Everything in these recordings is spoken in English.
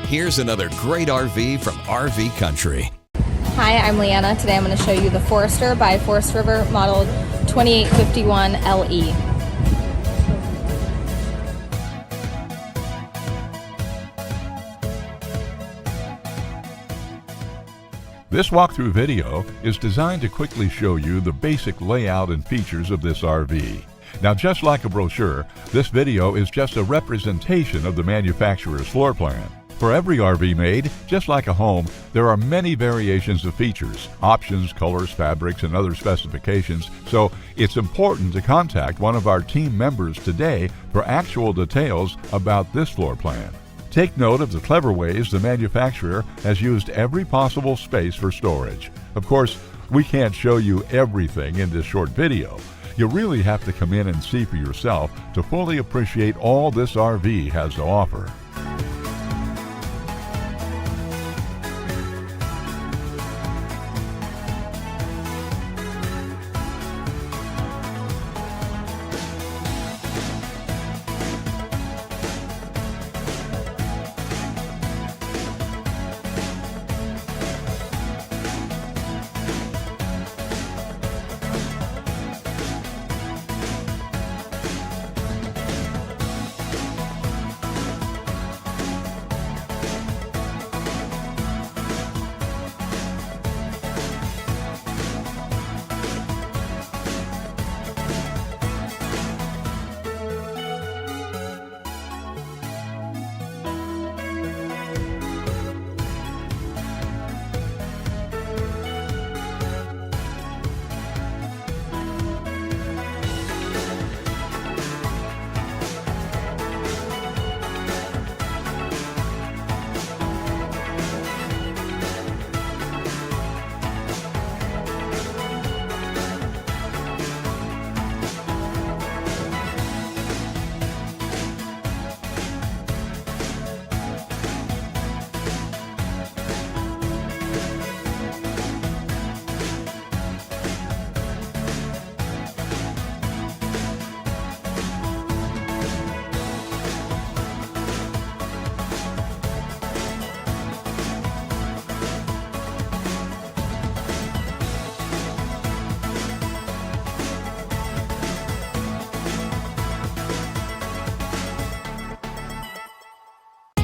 Here's another great RV from RV Country. Hi, I'm Leanna. Today I'm going to show you the Forester by Forest River model 2851LE. This walkthrough video is designed to quickly show you the basic layout and features of this RV. Now, just like a brochure, this video is just a representation of the manufacturer's floor plan. For every RV made, just like a home, there are many variations of features, options, colors, fabrics, and other specifications, so it's important to contact one of our team members today for actual details about this floor plan. Take note of the clever ways the manufacturer has used every possible space for storage. Of course, we can't show you everything in this short video. You really have to come in and see for yourself to fully appreciate all this RV has to offer.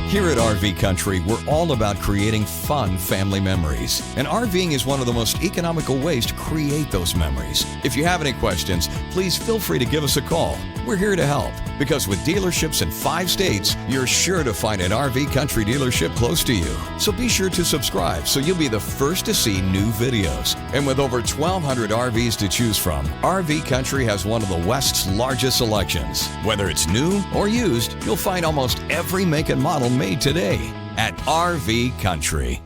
Here at RV Country, we're all about creating fun family memories. And RVing is one of the most economical ways to create those memories. If you have any questions, please feel free to give us a call. We're here to help, because with dealerships in 5 states, you're sure to find an RV Country dealership close to you. So be sure to subscribe so you'll be the first to see new videos. And with over 1,200 RVs to choose from, RV Country has one of the West's largest selections. Whether it's new or used, you'll find almost every make and model made today at RV Country.